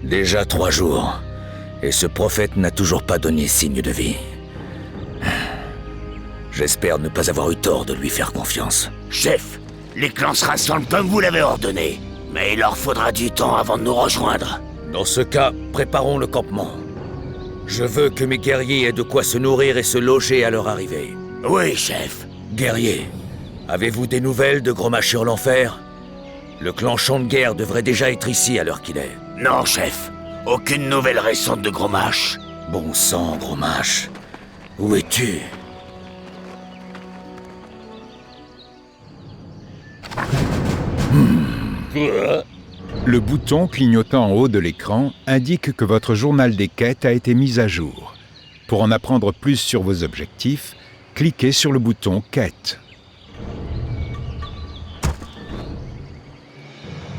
Déjà 3 jours, et ce prophète n'a toujours pas donné signe de vie. J'espère ne pas avoir eu tort de lui faire confiance. Chef, les clans se rassemblent comme vous l'avez ordonné, mais il leur faudra du temps avant de nous rejoindre. Dans ce cas, préparons le campement. Je veux que mes guerriers aient de quoi se nourrir et se loger à leur arrivée. Oui, chef. Guerriers, avez-vous des nouvelles de Grommash-sur-l'Enfer? Le clan Champ de Guerre devrait déjà être ici à l'heure qu'il est. Non, chef. Aucune nouvelle récente de Grommash. Bon sang, Grommash. Où es-tu? Le bouton clignotant en haut de l'écran indique que votre journal des quêtes a été mis à jour. Pour en apprendre plus sur vos objectifs, cliquez sur le bouton Quête.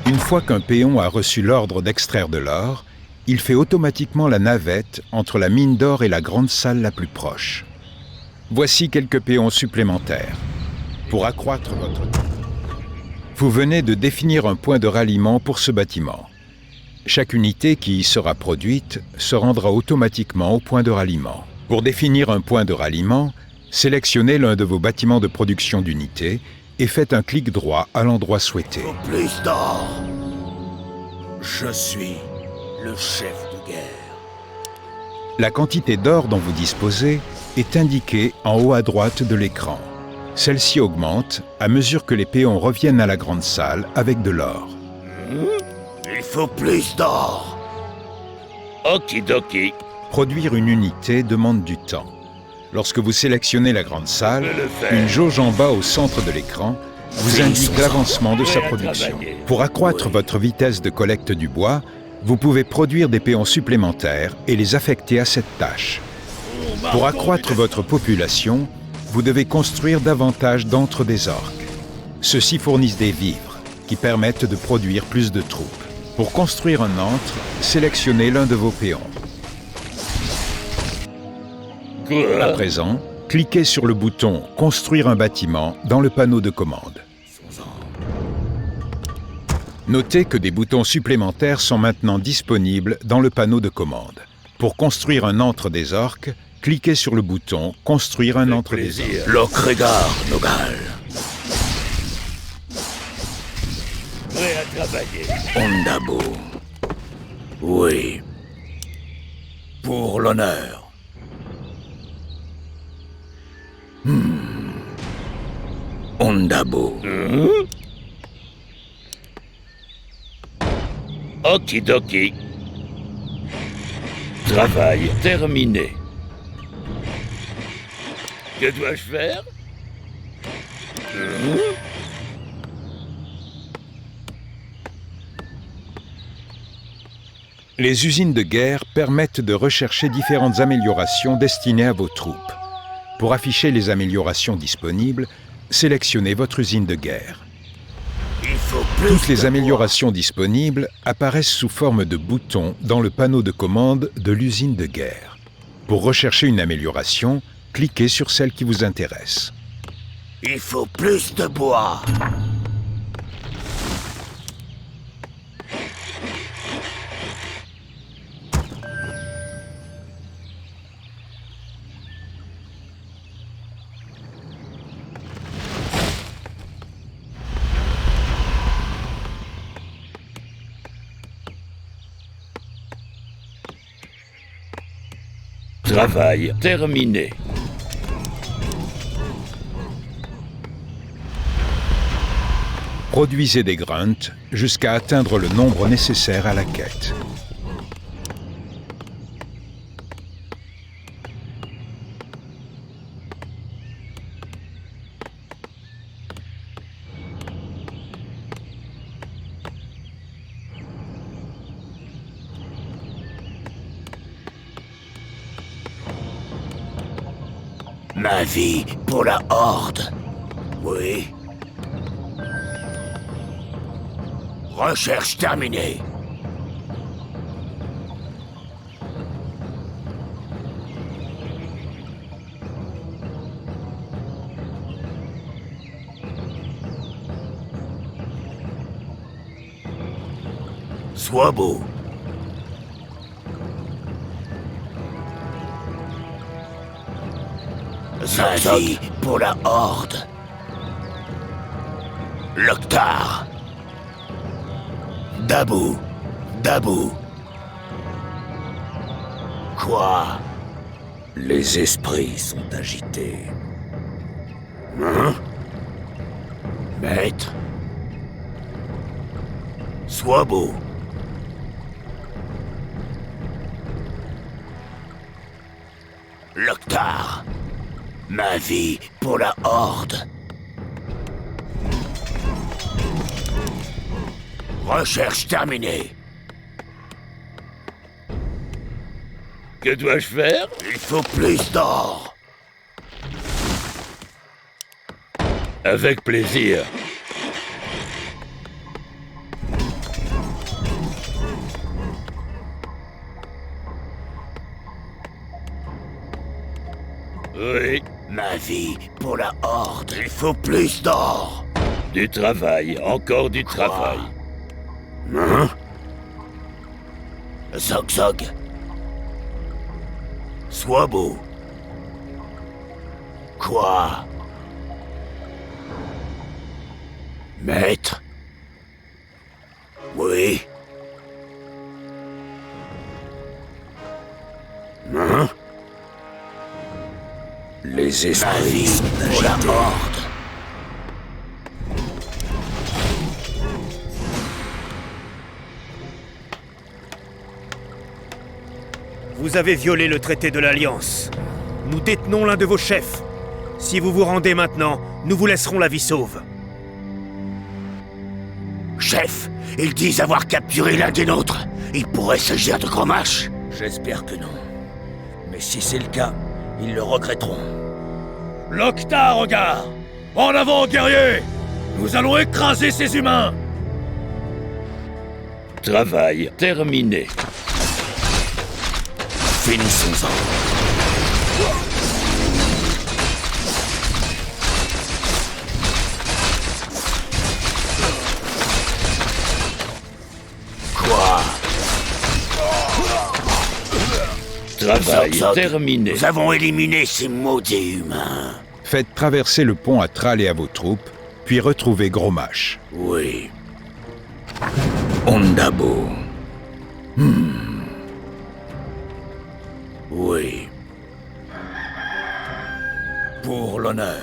Une fois qu'un péon a reçu l'ordre d'extraire de l'or, il fait automatiquement la navette entre la mine d'or et la grande salle la plus proche. Voici quelques péons supplémentaires. Pour accroître votre... Vous venez de définir un point de ralliement pour ce bâtiment. Chaque unité qui y sera produite se rendra automatiquement au point de ralliement. Pour définir un point de ralliement, sélectionnez l'un de vos bâtiments de production d'unités et faites un clic droit à l'endroit souhaité. Plus d'or. Je suis le chef de guerre. La quantité d'or dont vous disposez est indiquée en haut à droite de l'écran. Celle-ci augmente à mesure que les péons reviennent à la grande salle avec de l'or. Il faut plus d'or. Okidoki. Produire une unité demande du temps. Lorsque vous sélectionnez la grande salle, une jauge en bas au centre de l'écran vous indique l'avancement de sa production. Pour accroître votre vitesse de collecte du bois, vous pouvez produire des péons supplémentaires et les affecter à cette tâche. Pour accroître votre population, vous devez construire davantage d'antres des orques. Ceux-ci fournissent des vivres qui permettent de produire plus de troupes. Pour construire un antre, sélectionnez l'un de vos péons. À présent, cliquez sur le bouton « Construire un bâtiment » dans le panneau de commande. Notez que des boutons supplémentaires sont maintenant disponibles dans le panneau de commande. Pour construire un antre des orques, cliquez sur le bouton « Construire un antre des orques ». Lokregar, Nogal. Prêt à travailler. Ondabo. Oui. Pour l'honneur. Ondabo. Okidoki. Travail terminé. Que dois-je faire? Les usines de guerre permettent de rechercher différentes améliorations destinées à vos troupes. Pour afficher les améliorations disponibles, sélectionnez votre usine de guerre. Il faut plus Toutes les de améliorations disponibles apparaissent sous forme de boutons dans le panneau de commande de l'usine de guerre. Pour rechercher une amélioration, cliquez sur celle qui vous intéresse. bois. Il faut plus de bois. Travail terminé. Produisez des grunts jusqu'à atteindre le nombre nécessaire à la quête. Ma vie pour la Horde. Oui. Recherche terminée. Sois beau. Ma vie pour la Horde. Loktar. Dabou. Dabou. Quoi? Les esprits sont agités. Hein? Maître. Sois beau. Loktar. Ma vie pour la Horde. Recherche terminée. Que dois-je faire? Il faut plus d'or. Avec plaisir. Oui, Ma vie pour la Horde. Il faut plus d'or. du travail, encore du travail. Hein? Zog Zog. Sois beau. Quoi? Maître? Oui? Hein? Les Ma esprits vie sont pour la agités. Horde. Vous avez violé le traité de l'Alliance. Nous détenons l'un de vos chefs. Si vous vous rendez maintenant, nous vous laisserons la vie sauve. Chef, ils disent avoir capturé l'un des nôtres. Il pourrait s'agir de Gromache. J'espère que non. Mais si c'est le cas, ils le regretteront. Loktar, regarde! En avant, guerrier! Nous allons écraser ces humains! Travail terminé. Finissons-en. Quoi? Travail Zog Zog, terminé. nous avons éliminé ces maudits humains. Faites traverser le pont à Thrall et à vos troupes, puis retrouvez Gromache. Oui. Ondabo. Oui. Pour l'honneur.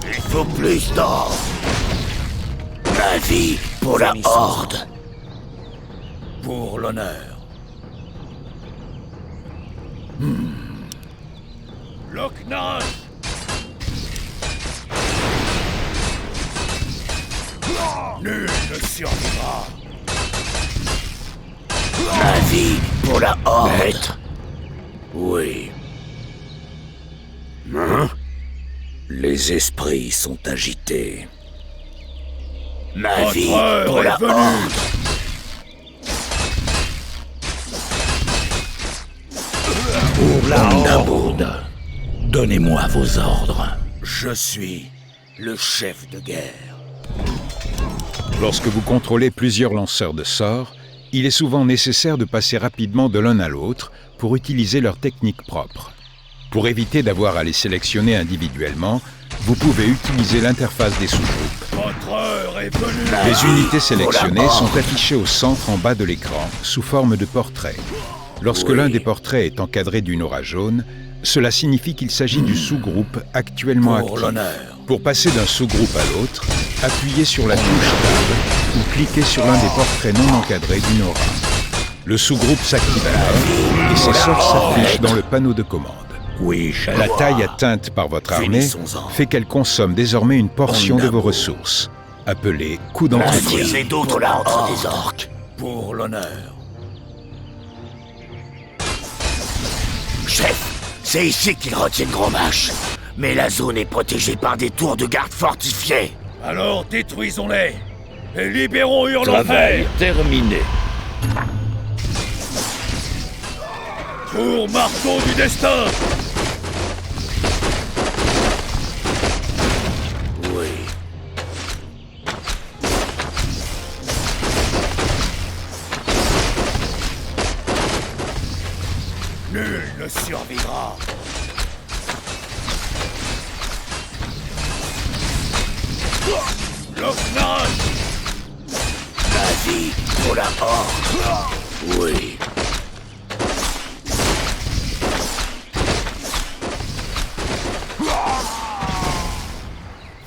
Il faut plus d'or. Ma vie pour la Finissons-en. Horde. Pour l'honneur. Loknar! Nul ne survivra. Ma vie pour la Horde. Maître. Oui. Hein? Les esprits sont agités. Ma vie heure pour est la venue. Horde. Pour la Ondabo. Horde. Donnez-moi vos ordres. Je suis le chef de guerre. Lorsque vous contrôlez plusieurs lanceurs de sorts, il est souvent nécessaire de passer rapidement de l'un à l'autre pour utiliser leur technique propre. Pour éviter d'avoir à les sélectionner individuellement, vous pouvez utiliser l'interface des sous-groupes. Votre heure est venue! Les unités sélectionnées sont affichées au centre en bas de l'écran, sous forme de portrait. Lorsque l'un des portraits est encadré d'une aura jaune, cela signifie qu'il s'agit du sous-groupe actuellement Pour actif. l'honneur. Pour passer d'un sous-groupe à l'autre, appuyez sur la touche Tab ou cliquez sur l'un des portraits non encadrés d'une aura. Le sous-groupe s'active alors et ses sorts s'affichent dans le panneau de commande. Oui, chef. La taille atteinte par votre armée Finissons-en. fait qu'elle consomme désormais une portion de vos Ondabo. ressources, appelée coût Ma d'entretien. vie pour la Horde des orques. Pour l'honneur. Chef, c'est ici qu'ils retiennent Gromache. Mais la zone est protégée par des tours de garde fortifiées. Alors détruisons-les et libérons Hurlonfer. Travail terminé. Pour marteau du destin. Oui. pour la Horde. Oui.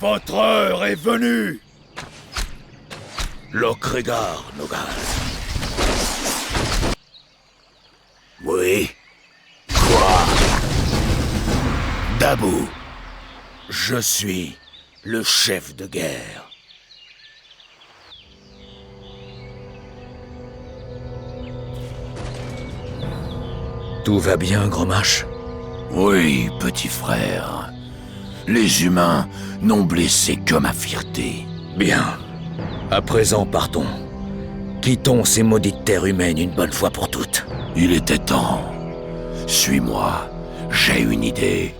Votre heure est venue. Lokregar, Nogal. Oui. Quoi? Dabou. Je suis le chef de guerre. Tout va bien, Grommash? Oui, petit frère. Les humains n'ont blessé que ma fierté. Bien. À présent, partons. Quittons ces maudites terres humaines une bonne fois pour toutes. Il était temps. Suis-moi. J'ai une idée.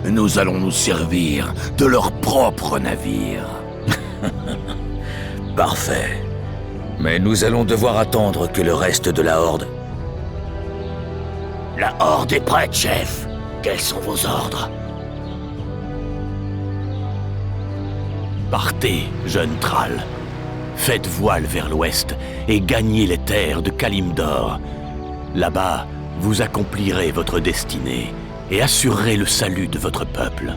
Nous allons nous servir de leur propre navire. Parfait. Mais nous allons devoir attendre que le reste de la Horde... La Horde est prête, chef. Quels sont vos ordres? Partez, jeune Thrall. Faites voile vers l'ouest et gagnez les terres de Kalimdor. Là-bas, vous accomplirez votre destinée et assurerez le salut de votre peuple.